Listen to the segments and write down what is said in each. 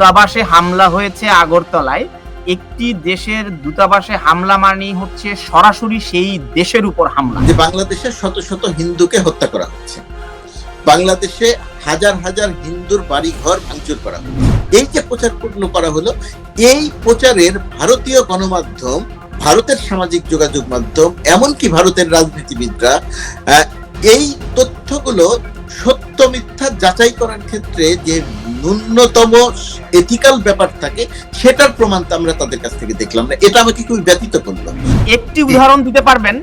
দূতাবাসে হামলা হয়েছে আগরতলায়, একটি দেশের দূতাবাসে হামলা মানেই হচ্ছে সরাসরি সেই দেশের উপর হামলা। যে বাংলাদেশে শত শত হিন্দুকে হত্যা করা হচ্ছে, বাংলাদেশে হাজার হাজার হিন্দুর বাড়ি ঘর ভাঙচুর করা হচ্ছে, এই যে প্রচার পূর্ণ করা হলো, এই প্রচারের ভারতীয় গণমাধ্যম, ভারতের সামাজিক যোগাযোগ মাধ্যম, এমনকি ভারতের রাজনীতিবিদরা এই তথ্যগুলো সত্য মিথ্যা যাচাই করার ক্ষেত্রে যে ন্যূনতম এথিক্যাল ব্যাপার থাকে, সেটার প্রমাণ তো আমরা তাদের কাছ থেকে দেখলাম না। এটা আমাকে খুবই ব্যথিত করলো। একটি উদাহরণ দিতে পারবেন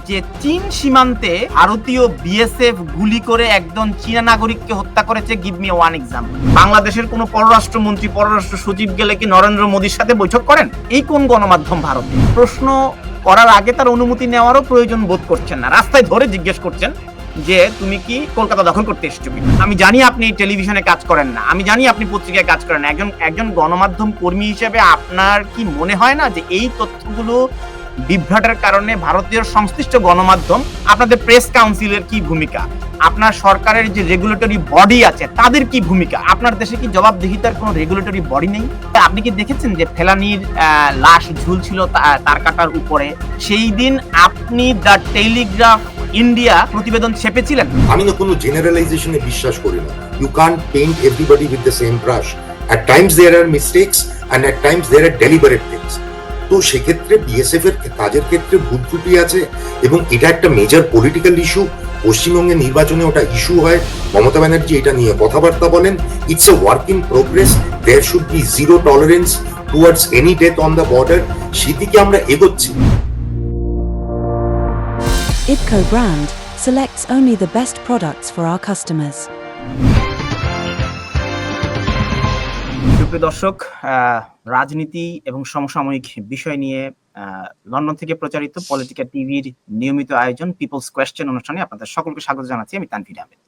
যে চীন সীমান্তে ভারতীয় বিএসএফ গুলি করে একজন চীনা নাগরিককে হত্যা করেছে? Give me one example. বাংলাদেশের কোনো পররাষ্ট্রমন্ত্রী, পররাষ্ট্র সচিব গেলে কি নরেন্দ্র মোদীর সাথে বৈঠক করেন? এই কোন গণমাধ্যম ভারতে? প্রশ্ন করার আগে তার অনুমতি নেওয়ারও প্রয়োজন বোধ করছেন না, রাস্তায় ধরে জিজ্ঞেস করছেন যে তুমি কি কলকাতা দখল করতে এসেছো কিনা। আমি জানি আপনি টেলিভিশনে কাজ করেন না, আমি জানি আপনি পত্রিকায় কাজ করেন না, একজন গণমাধ্যম কর্মী হিসেবে আপনার কি মনে হয় না যে এই তথ্যগুলো বিভ্রাটের কারণে ভারতীয় সংশ্লিষ্ট গণমাধ্যম, আপনাদের প্রেস কাউন্সিলের কি ভূমিকা, আপনার সরকারের যে রেগুলেটরি বডি আছে তাদের কি ভূমিকা? আপনার দেশে কি জবাবদিহিতার কোনো রেগুলেটরি বডি নেই? আপনি কি দেখেছেন যে ফেলানির লাশ ঝুলছিল তার কাটার উপরে? সেই দিন আপনি দ্য টেলিগ্রাফ ইন্ডিয়া প্রতিবেদন ছেপেছিলেন। আমি না কোনো জেনারেলাইজেশনে বিশ্বাস করি না। You can't paint everybody with the same brush. At times there are mistakes and at times there are deliberate things. তো সেক্ষেত্রে বিএসএফ এর কাজের ক্ষেত্রে ভুল ত্রুটি আছে, এবং এটা একটা মেজর পলিটিক্যাল ইস্যু। পশ্চিমবঙ্গের নির্বাচনে ওটা ইস্যু হয়, মমতা ব্যানার্জি এটা নিয়ে কথাবার্তা বলেন। It's a work in progress, there should be zero tolerance towards any death on the border. সেদিকে আমরা এগোচ্ছি। IPCO brand selects only the best products for our customers. প্রিয় দর্শক, রাজনীতি এবং সমসাময়িক বিষয় নিয়ে লন্ডন থেকে প্রচারিত পলিটিক্যাল টিভির নিয়মিত আয়োজন পিপলস কোয়েশ্চেন অনুষ্ঠানে আপনাদের সকলকে স্বাগত জানাচ্ছি। আমি তানভীর আহমেদ।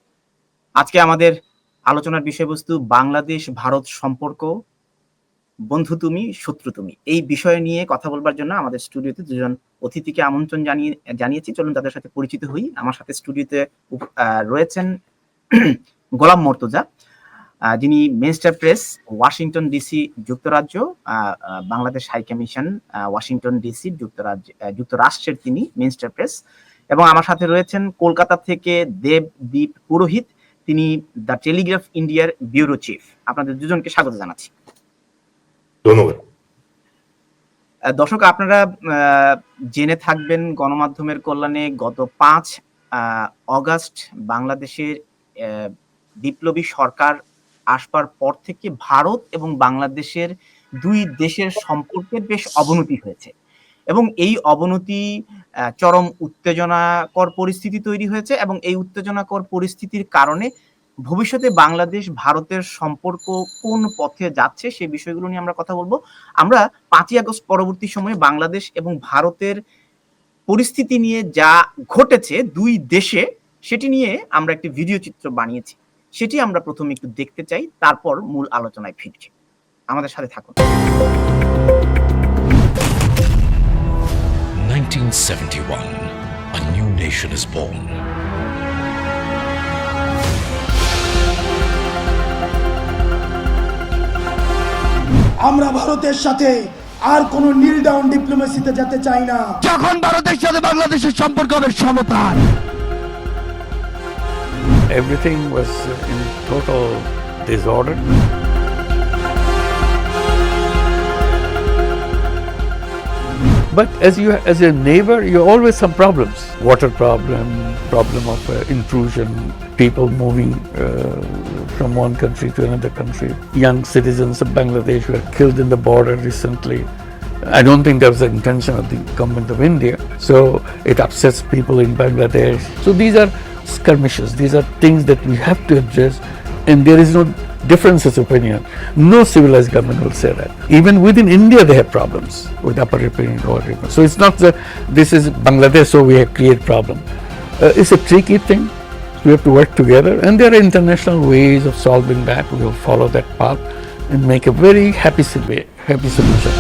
আজকে আমাদের আলোচনার বিষয়বস্তু বাংলাদেশ ভারত সম্পর্ক, বন্ধু তুমি শত্রু তুমি। এই বিষয় নিয়ে কথা বলবার জন্য আমাদের স্টুডিওতে দুজন অতিথিকে আমন্ত্রণ জানিয়েছি। চলুন তাদের সাথে পরিচিত হই। আমার সাথে স্টুডিওতে রয়েছেন গোলাম মর্তুজা, যিনি মিনিস্টার প্রেস, ওয়াশিংটন ডিসি, যুক্তরাজ্য, Bangladesh high commission Washington DC, যুক্তরাষ্ট্রের তিনি মিনিস্টার প্রেস। এবং আমার সাথে রয়েছেন কলকাতা থেকে দেবদীপ পুরোহিত, তিনি দ্য টেলিগ্রাফ ইন্ডিয়ার ব্যুরো চিফ। আপনাদের দুজনকে স্বাগত জানাচ্ছি। ধন্যবাদ। দর্শক, আপনারা জেনে থাকবেন গণমাধ্যমের কল্যাণে গত 5 অগাস্ট বাংলাদেশের বিপ্লবী সরকার আসবার পর থেকে ভারত এবং বাংলাদেশের দুই দেশের সম্পর্কের বেশ অবনতি হয়েছে, এবং এই অবনতি চরম উত্তেজনাকর পরিস্থিতি তৈরি হয়েছে, এবং এই উত্তেজনাকর পরিস্থিতির কারণে ভবিষ্যতে বাংলাদেশ ভারতের সম্পর্ক কোন পথে যাচ্ছে সেই বিষয়গুলো নিয়ে আমরা কথা বলবো। আমরা 5ই আগস্ট পরবর্তী সময়ে বাংলাদেশ এবং ভারতের পরিস্থিতি নিয়ে যা ঘটেছে দুই দেশে, সেটি নিয়ে আমরা একটি ভিডিও চিত্র বানিয়েছি। সেটি আমরা প্রথমে একটু দেখতে চাই, তারপর মূল আলোচনায় ফিরছি। আমাদের সাথে থাকুন। 1971, a new nation is born. আমরা ভারতের সাথে আর কোন নীল ডাউন ডিপ্লোমেসিতে যেতে চাই না। যখন ভারতের সাথে বাংলাদেশের সম্পর্ক হবে সমতার। Everything was in total disorder. But as a neighbor, you always some problems. Water problem of intrusion, people moving from one country to another country. Young citizens of Bangladesh were killed in the border recently. I don't think that was the intention of the government of India. So it upsets people in Bangladesh. So these are skirmishes. These are things that we have to address, and there is no differences of opinion. No civilized government will say that. Even within India, they have problems with upper opinion, lower opinion. So it's not that this is Bangladesh, so we have created problem. It's a tricky thing. We have to work together, and there are international ways of solving that. We will follow that path and make a very happy solution.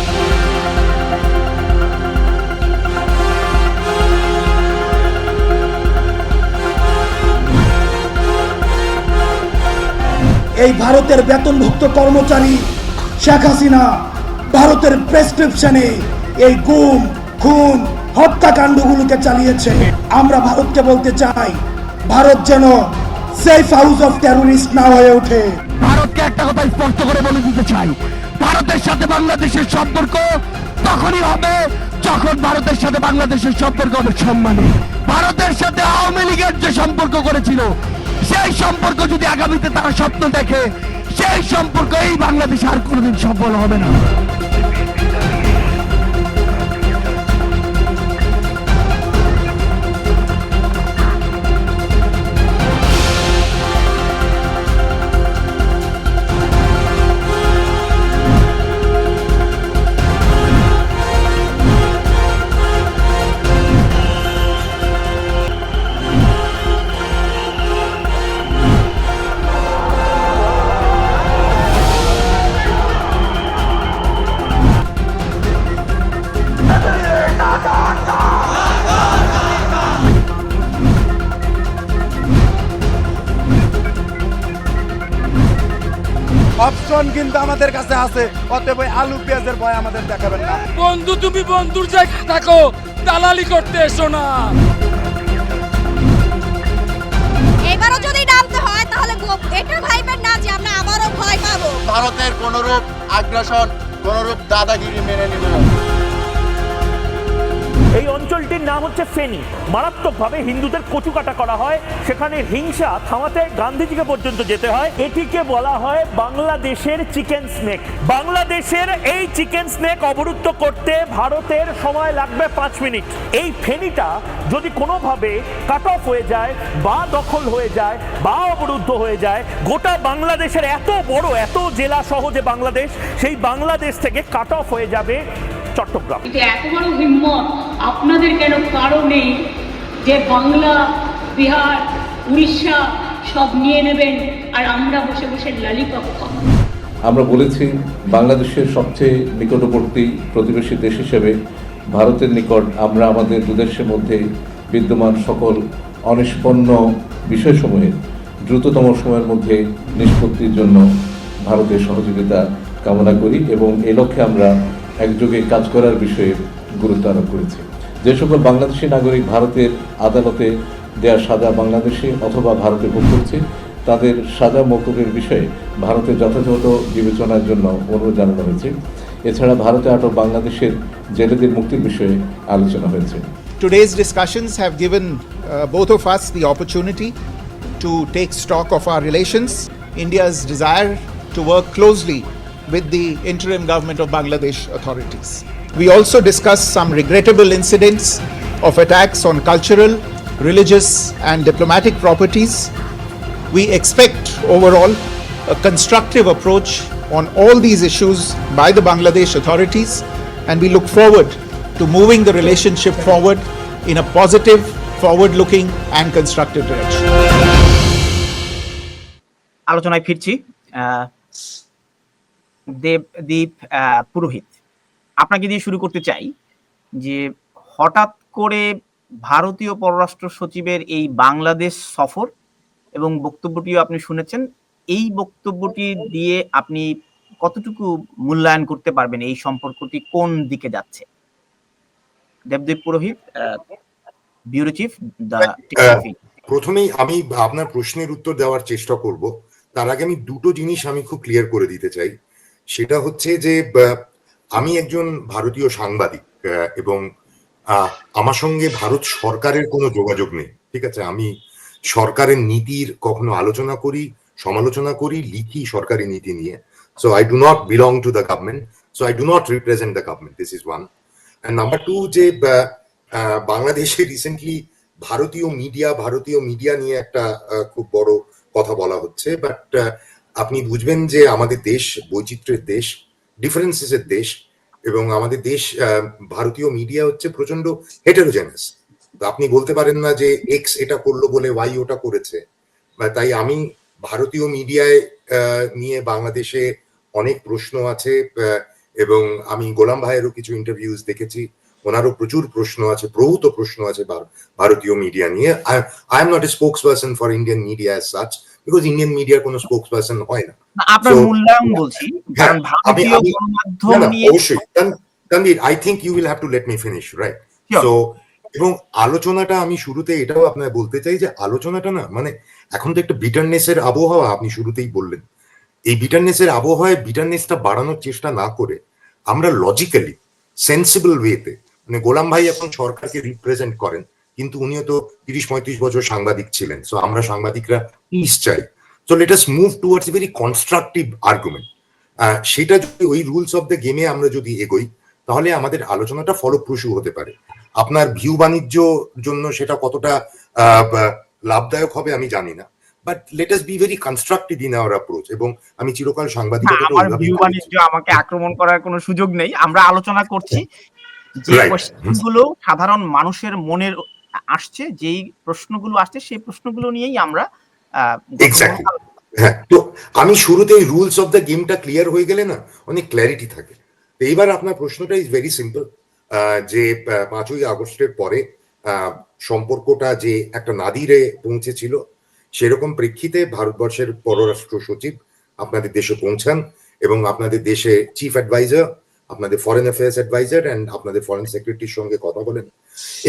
এই ভারতের বেতনভুক্ত কর্মচারী শেখ হাসিনা ভারতের প্রেসক্রিপশনে এই গুম খুন হত্যাকাণ্ডগুলোকে চালিয়েছে। আমরা ভারতকে বলতে চাই, ভারত যেন সেফ হাউস অফ টেররিস্ট না হয়ে ওঠে। ভারতকে একটা কথা স্পষ্ট করে বলে দিতে চাই, ভারতের সাথে বাংলাদেশের সম্পর্ক তখনই হবে যখন ভারতের সাথে বাংলাদেশের সম্পর্ক হবে সম্মানে। ভারতের সাথে আওয়ামী লীগের যে সম্পর্ক করেছিল, সেই সম্পর্ক যদি আগামীতে তারা স্বপ্ন দেখে, সেই সম্পর্ক এই বাংলাদেশে আর কোনোদিন সফল হবে না। অপশন কিন্তু আমাদের কাছে আছে, অতএব আলু পেঁয়াজের ভয় আমাদের দেখাবেন না। বন্ধু, তুমি বন্ধুর জায়গায় থাকো, দালালি করতে এসো না। এবারও যদি নামতে হয় তাহলে এটা ভাইবেন না যে আমরা আবারও ভয় পাবো। ভারতের কোনরূপ আগ্রাসন, কোনরূপ দাদাগিরি মেনে নিব না। এই অঞ্চলটির নাম হচ্ছে ফেনী। মারাত্মকভাবে হিন্দুদের কচুকাটা করা হয়, সেখানে হিংসা থামাতে গান্ধীজিকে পর্যন্ত যেতে হয়। এটিকে বলা হয় বাংলাদেশের চিকেন স্নেক। বাংলাদেশের এই চিকেন স্নেক অবরুদ্ধ করতে ভারতের সময় লাগবে 5 মিনিট। এই ফেনীটা যদি কোনোভাবে কাট অফ হয়ে যায় বা দখল হয়ে যায় বা অবরুদ্ধ হয়ে যায়, গোটা বাংলাদেশের এত বড় এত জেলা সহ যে বাংলাদেশ, সেই বাংলাদেশ থেকে কাট অফ হয়ে যাবে চট্টগ্রাম। এত বড় হিম্মত আপনাদের কেন কারো নেই যে বাংলা, বিহার, উড়িষ্যা সব নিয়ে নেবেন আর আমরা বসে বসে ললিপপ খাবো? আমরা বলেছি বাংলাদেশের সবচেয়ে নিকটবর্তী প্রতিবেশী দেশ হিসেবে ভারতের নিকট আমরা আমাদের দুদেশের মধ্যে বিদ্যমান সকল অনিষ্পন্ন বিষয়সমূহের দ্রুততম সময়ের মধ্যে নিষ্পত্তির জন্য ভারতের সহযোগিতা কামনা করি এবং এ লক্ষ্যে আমরা একযোগে কাজ করার বিষয়ে গুরুত্ব আরোপ করেছি। যে সকল বাংলাদেশি নাগরিক ভারতের আদালতে দেয়া সাজা বাংলাদেশে অথবা ভারতে ভোগ করছে, তাদের সাজা মওকুফের বিষয়ে ভারতের যথাযথ বিবেচনার জন্য অনুরোধ জানানো হয়েছে। এছাড়া ভারতে আটক বাংলাদেশের জেলেদের মুক্তির বিষয়ে আলোচনা হয়েছে। Today's discussions have given both of us the opportunity to take stock of our relations, India's desire to work closely with the interim government of Bangladesh authorities. We also discussed some regrettable incidents of attacks on cultural, religious and diplomatic properties. We expect overall a constructive approach on all these issues by the Bangladesh authorities, and we look forward to moving the relationship forward in a positive, forward-looking and constructive direction. আলোচনায় ফিরছি। দেবদীপ পুরোহিত, আপনাকে দিয়ে শুরু করতে চাই যে হঠাৎ করে ভারতীয় পররাষ্ট্র সচিবের এই বাংলাদেশ সফর এবং বক্তব্যটিও আপনি শুনেছেন, এই বক্তব্যটি দিয়ে আপনি কতটুকু মূল্যায়ন করতে পারবেন এই সম্পর্কটি কোন দিকে যাচ্ছে? দেবদীপ পুরোহিত, ব্যুরো চিফ, প্রথমেই আমি আপনার প্রশ্নের উত্তর দেওয়ার চেষ্টা করব। তার আগে আমি দুটো জিনিস আমি খুব ক্লিয়ার করে দিতে চাই। সেটা হচ্ছে যে আমি একজন ভারতীয় সাংবাদিক এবং আমার সঙ্গে ভারত সরকারের কোনো যোগাযোগ নেই, ঠিক আছে? আমি সরকারের নীতির কখনো আলোচনা করি, সমালোচনা করি, লিখি সরকারি নীতি নিয়ে। So I do not belong to the government, so I do not represent the government, this is one. And number two, যে বাংলাদেশে রিসেন্টলি ভারতীয় মিডিয়া নিয়ে একটা খুব বড় কথা বলা হচ্ছে, বাট আপনি বুঝবেন যে আমাদের দেশ বৈচিত্র্যের দেশ, ডিফারেন্সেসের দেশ, এবং আমাদের দেশ ভারতীয় মিডিয়া হচ্ছে প্রচন্ড হেটেরোজেনাস। আপনি বলতে পারেন না যে এক্স এটা করলো বলে ওয়াই ওটা করেছে। তাই আমি ভারতীয় মিডিয়ায় নিয়ে বাংলাদেশে অনেক প্রশ্ন আছে, এবং আমি গোলাম ভাইয়েরও কিছু ইন্টারভিউজ দেখেছি, ওনারও প্রচুর প্রশ্ন আছে, প্রভূত প্রশ্ন আছে ভারতীয় মিডিয়া নিয়ে। I am not a spokes person for Indian media as such, because Indian মিডিয়ার কোনো স্পোক্স পার্সন হয় না। আপনার মূল্যায়ন বলছি, কারণ ভারতীয় গণমাধ্যম নিয়ে অবশ্যই Tanvir, I think you will have to let me finish, right? So এবং আলোচনাটা আমি শুরুতে এটাও আপনার বলতে চাই যে আলোচনাটা না, মানে এখন তো একটা বিটারনেসের আবহাওয়া, আপনি শুরুতেই বললেন। এই বিটারনেসের আবহাওয়ায় বিটারনেসটা বাড়ানোর চেষ্টা না করে আমরা লজিক্যালি সেন্সিবল ওয়েতে, মানে গোলাম ভাই এখন সরকারকে রিপ্রেজেন্ট করেন, কিন্তু উনিও তো 30-35 বছর সাংবাদিক ছিলেন। সো আমরা সাংবাদিকরা পিস চাই। So let us move towards a very constructive argument. সেটা যদি ওই রুলস অফ দ্য গেমে আমরা যদি এগোই, তাহলে আমাদের আলোচনাটা ফলপ্রসূ হতে পারে। আপনার ভিউ বাণিজ্য জন্য সেটা কতটা লাভদায়ক হবে আমি জানি না, but let us be very constructive in our approach. এবং আমি চিরকাল সাংবাদিকতা, আমার ভিউ বাণিজ্য আমাকে আক্রমণ করার কোনো সুযোগ নেই। আমরা আলোচনা করছি যে কোশ্চেনগুলো সাধারণ মানুষের মনের আসছে, যেই প্রশ্নগুলো আসছে সেই প্রশ্নগুলো নিয়েই আমরা এক্স্যাক্টলি। হ্যাঁ, তো আমি শুরুতেই রুলস অফ দ্য গেমটা ক্লিয়ার হয়ে গেলে না অনেক ক্ল্যারিটি থাকে। তো এইবার আপনার প্রশ্নটা ইজ ভেরি সিম্পল, যে 5ই আগস্টের পরে সম্পর্কটা যে একটা নাদিরে পৌঁছেছিল, সেরকম প্রেক্ষিতে ভারতবর্ষের পররাষ্ট্র সচিব আপনাদের দেশে পৌঁছান এবং আপনাদের দেশে চিফ অ্যাডভাইজার, আপনাদের ফরেন অ্যাফেয়ার্স অ্যাডভাইজার অ্যান্ড আপনাদের ফরেন সেক্রেটারির সঙ্গে কথা বলেন।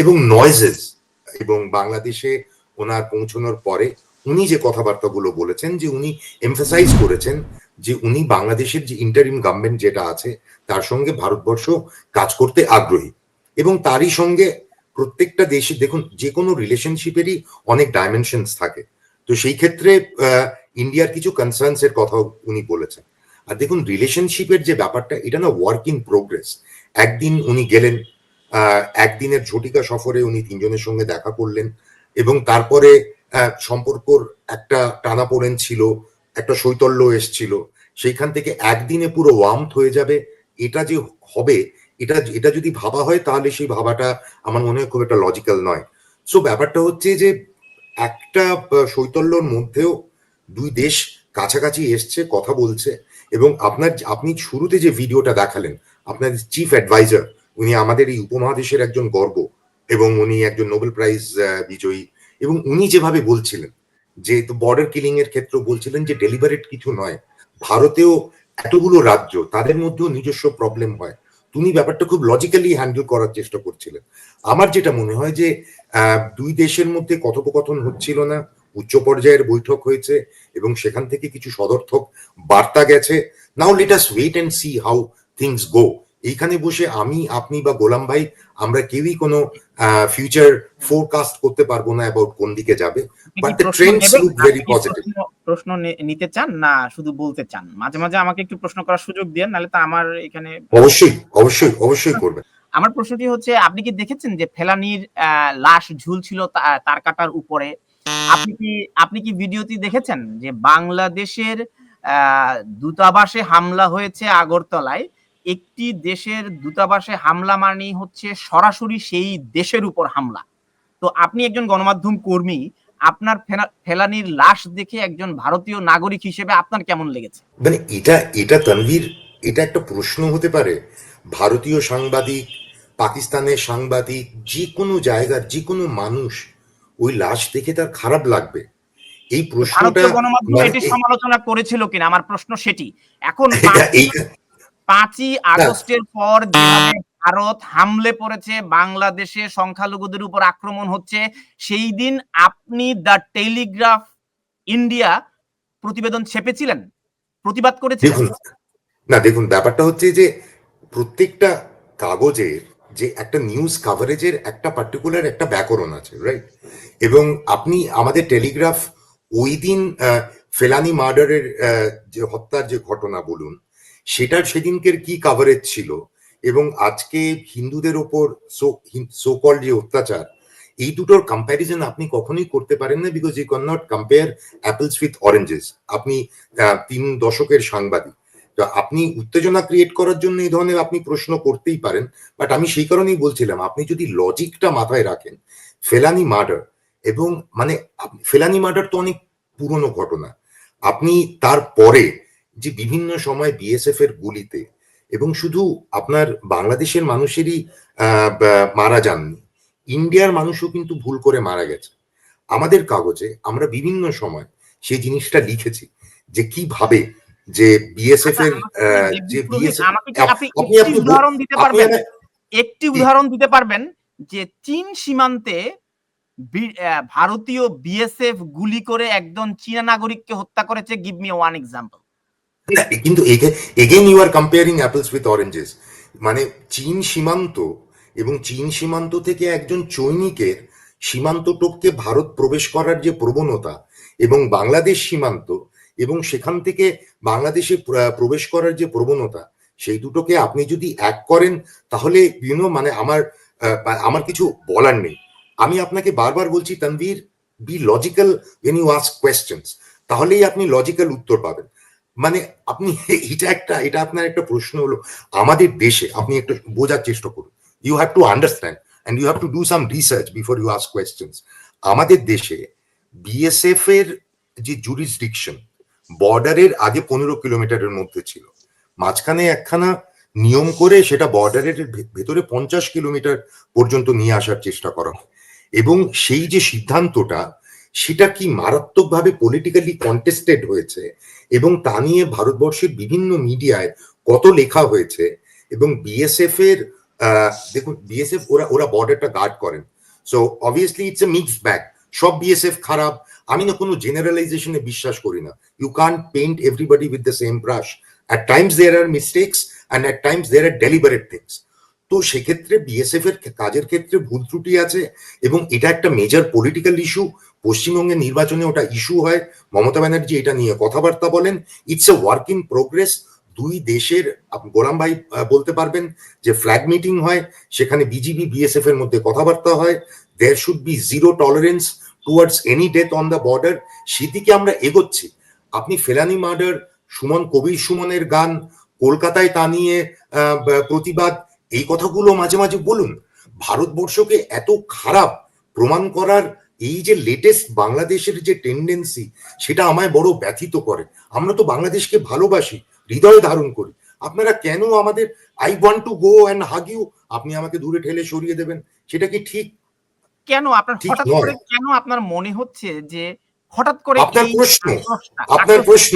এবং নয়েজেস, এবং বাংলাদেশে ওনার পৌঁছানোর পরে উনি যে কথাবার্তাগুলো বলেছেন, যে উনি এমফাসাইজ করেছেন যে উনি বাংলাদেশের যে ইন্টারিম গভর্নমেন্ট যেটা আছে তার সঙ্গে ভারতবর্ষ কাজ করতে আগ্রহী। এবং তারই সঙ্গে প্রত্যেকটা দেশে, দেখুন, যে কোনো রিলেশনশিপেরই অনেক ডাইমেনশনস থাকে, তো সেই ক্ষেত্রে ইন্ডিয়ার কিছু কনসার্নস এর কথাও উনি বলেছেন। আর দেখুন, রিলেশনশিপের যে ব্যাপারটা, এটা না ওয়ার্ক ইন প্রোগ্রেস। একদিন উনি গেলেন, একদিনের ঝটিকা সফরে উনি 3 জনের সঙ্গে দেখা করলেন, এবং তারপরে সম্পর্কর একটা টানাপোড়েন ছিল, একটা শৈথল্য এসছিল, সেইখান থেকে একদিনে পুরো ওয়ার্মথ হয়ে যাবে, এটা যে হবে, এটা যদি ভাবা হয় তাহলে সেই ভাবাটা আমার মনে হয় খুব একটা লজিক্যাল নয়। সো ব্যাপারটা হচ্ছে যে একটা শৈথল্যর মধ্যেও দুই দেশ কাছাকাছি এসছে, কথা বলছে। এবং আপনি শুরুতে যে ভিডিওটা দেখালেন, আপনার চিফ অ্যাডভাইজার, উনি আমাদের এই উপমহাদেশের একজন গর্ব, এবং উনি একজন নোবেল প্রাইজ বিজয়ী, এবং উনি যেভাবে বলছিলেন যে বর্ডার কিলিং এর ক্ষেত্রে বলছিলেন যে ডেলিভারেট কিছু নয়, ভারতেও এতগুলো রাজ্য, তাদের মধ্যেও নিজস্ব প্রবলেম হয়, তুমি ব্যাপারটা খুব লজিক্যালি হ্যান্ডেল করার চেষ্টা করছিলেন। আমার যেটা মনে হয় যে দুই দেশের মধ্যে কথোপকথন হচ্ছিল না, উচ্চ পর্যায়ের বৈঠক হয়েছে এবং সেখান থেকে কিছু সদর্থক বার্তা গেছে। Now let us wait and see how things go. এইখানে বসে আমি, আপনি বা গোলাম ভাই, আমরা কেউই কোনো ফিউচার ফোরকাস্ট করতে পারবো না অ্যাবাউট কোন দিকে যাবে, but the Trends look very positive. প্রশ্ন নিতে চান না শুধু বলতে চান? মাঝে মাঝে আমাকে একটু প্রশ্ন করার সুযোগ দেন, নাহলে তো আমার এখানে। অবশ্যই অবশ্যই অবশ্যই করবেন। আমার প্রশ্নটি হচ্ছে, আপনি কি দেখেছেন যে ফেলানির লাশ ঝুলছিল তার কাটার উপরে? আপনি কি ভিডিওটি দেখেছেন যে বাংলাদেশের দূতাবাসে হামলা হয়েছে আগরতলায়? একটি দেশের দূতাবাসে হামলা মানেই হচ্ছে সরাসরি সেই দেশের উপর হামলা। তো আপনি একজন গণমাধ্যম কর্মী, আপনার ফেলানির লাশ দেখে একজন ভারতীয় নাগরিক হিসেবে আপনার কেমন লেগেছে? মানে এটা তানভীর, এটা একটা প্রশ্ন হতে পারে। ভারতীয় সাংবাদিক, পাকিস্তানের সাংবাদিক, যে কোনো জায়গার যে কোনো মানুষ ওই লাশ দেখে তার খারাপ লাগবে? এই প্রশ্নটা গণমাধ্যম এটি সমালোচনা করেছিল কিনা, আমার প্রশ্ন সেটি। এখন 5ই আগস্টের পর যেভাবে ভারত হামলে পড়েছে, বাংলাদেশে সংখ্যালঘুদের উপর আক্রমণ হচ্ছে, সেই দিন আপনি দ্য টেলিগ্রাফ ইন্ডিয়া প্রতিবেদন ছেপেছিলেন, প্রতিবাদ করেছিলেন? দেখুন, ব্যাপারটা হচ্ছে যে প্রত্যেকটা কাগজের যে একটা নিউজ কাভারেজের একটা পার্টিকুলার একটা ব্যাকরণ আছে, রাইট? এবং আপনি আমাদের টেলিগ্রাফ ওই দিন ফেলানি মার্ডারের যে হত্যার যে ঘটনা বলুন, সেটার সেদিনকের কি কাভারেজ ছিল, এবং আজকে হিন্দুদের ওপর সো কল যে অত্যাচার, এই দুটোর কম্প্যারিজন আপনি কখনোই করতে পারেন না, because you can not compare apples with oranges. আপনি 3 দশকের সাংবাদিক, তো আপনি উত্তেজনা ক্রিয়েট করার জন্য এই ধরনের আপনি প্রশ্ন করতেই পারেন। বাট আমি সেই কারণেই বলছিলাম, আপনি যদি লজিকটা মাথায় রাখেন, ফেলানি মার্ডার, এবং মানে ফেলানি মার্ডার তো অনেক পুরনো ঘটনা, আপনি তারপরে যে বিভিন্ন সময় বিএসএফ এর গুলিতে এবং শুধু আপনার বাংলাদেশের মানুষেরই মারা যাননি, ইন্ডিয়ার মানুষও কিন্তু ভুল করে মারা গেছে। আমাদের কাগজে আমরা বিভিন্ন সময় সেই জিনিসটা লিখেছি যে কিভাবে যে বিএসএফ এর যে একটি উদাহরণ দিতে পারবেন যে চীন সীমান্তে ভারতীয় বিএসএফ গুলি করে একজন চীনা নাগরিককে হত্যা করেছে? Give me one example. কিন্তু again you are comparing apples with oranges. মানে চীন সীমান্ত এবং চীন সীমান্ত থেকে একজন চৈনিকের সীমান্ত টপকে ভারত প্রবেশ করার যে প্রবণতা এবং বাংলাদেশ সীমান্ত এবং সেখান থেকে বাংলাদেশে প্রবেশ করার যে প্রবণতা, সেই দুটোকে আপনি যদি এক করেন তাহলে মানে আমার কিছু বলার নেই। আমি আপনাকে বারবার বলছি Tanvir, be logical when you ask questions, তাহলেই আপনি লজিক্যাল উত্তর পাবেন। মানে আপনি এটা আপনার একটা প্রশ্ন হলো আমাদের দেশে, আপনি একটু বোঝার চেষ্টা করুন, you have to understand and you have to do some research before you ask questions. আমাদের দেশে বিএসএফ এর যে জুরিসডিকশন বর্ডারের আগে 15 কিলোমিটারের মধ্যে ছিল, মাঝখানে একখানা নিয়ম করে সেটা বর্ডারের ভেতরে 50 কিলোমিটার পর্যন্ত নিয়ে আসার চেষ্টা করা হয়। এবং সেই যে সিদ্ধান্তটা সেটা কি মারাত্মকভাবে পলিটিক্যালি কন্টেস্টেড হয়েছে এবং তা নিয়ে ভারতবর্ষের বিভিন্ন মিডিয়ায় কত লেখা হয়েছে। এবং বিএসএফ এর দেখুন, বিএসএফ ওরা বর্ডারটা গার্ড করেন, so obviously it's a mixed bag. সব বিএসএফ খারাপ আমি না কোনো জেনারেলাইজেশনে বিশ্বাস করি না। You can't paint everybody with the same brush. At times there are mistakes and at times there are deliberate things. তো সেক্ষেত্রে বিএসএফ এর কাজের ক্ষেত্রে ভুল ত্রুটি আছে এবং এটা একটা মেজর পলিটিক্যাল ইস্যু। পশ্চিমবঙ্গের নির্বাচনে ওটা ইস্যু হয়, মমতা ব্যানার্জি এটা নিয়ে কথাবার্তা বলেন। It's a work in progress. দুই দেশের গোলাম ভাই বলতে পারবেন যে ফ্ল্যাগ মিটিং হয়, সেখানে বিজিবি বিএসএফ এর মধ্যে কথাবার্তা হয়। There should be zero tolerance towards any death on the border. সেদিকে আমরা এগোচ্ছি। আপনি ফেলানি মার্ডার, কবির সুমনের গান, কলকাতায় তা নিয়ে প্রতিবাদ, এই কথাগুলো মাঝে মাঝে বলুন। ভারতবর্ষকে এত খারাপ প্রমাণ করার এই যে লেটেস্ট বাংলাদেশের যে টেন্ডেন্সি, সেটা আমায় বড় ব্যথিত করে। আমরা তো বাংলাদেশকে ভালোবাসি, হৃদয়ে ধারণ করি। আপনারা কেন আমাদের I want to go and hug you, আপনি আমাকে দূরে ঠেলে সরিয়ে দেবেন, সেটা কি ঠিক? কেন আপনার হঠাৎ করে কেন আপনার মনে হচ্ছে যে হঠাৎ করে আপনার প্রশ্ন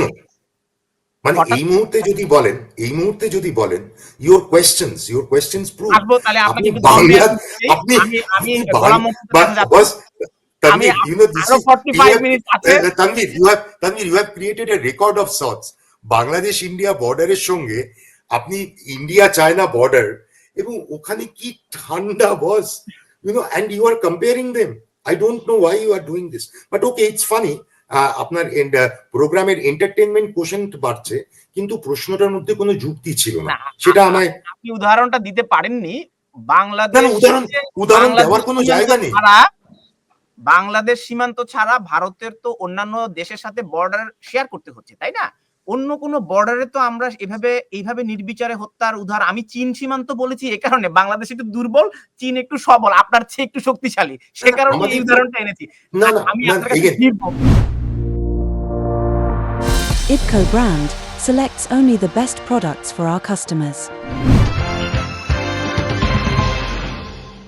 মানে এই মুহূর্তে যদি বলেন ইউর কোয়েশ্চেনস প্রুভ আপনি বাংলা আপনি Tanvir, you know, this is 45 minutes. Tanvir, you have created a record of sorts. Bangladesh India বর্ডারের সঙ্গে আপনি ইন্ডিয়া চায়না বর্ডার, এবং ওখানে কি ঠান্ডা বস, and you are comparing them. I don't know why you are doing this, but okay, it's funny. আপনার প্রোগ্রামের entertainment quotient বাড়ছে, কিন্তু প্রশ্নটার মধ্যে কোনো যুক্তি ছিল না। সেটা আমায় আপনি উদাহরণটা দিতে পারেননি। বাংলাদেশ উদাহরণ দেওয়ার কোনো জায়গা নেই। বাংলাদেশ সীমান্ত ছাড়া ভারতের তো অন্যান্য দেশের সাথে বর্ডার শেয়ার করতে হচ্ছে, তাই না? অন্য কোনো বর্ডারে তো আমরা এইভাবে নির্বিচারে হত্যার উদাহরণ, আমি চীন সীমান্ত বলেছি এই কারণে, বাংলাদেশ একটু দুর্বল, চীন একটু সবল, আপনার চেয়ে একটু শক্তিশালী, সে কারণে এই উদাহরণটা এনেছি। আমি আপনার কাছে IPCO brand selects only the best products for our customers.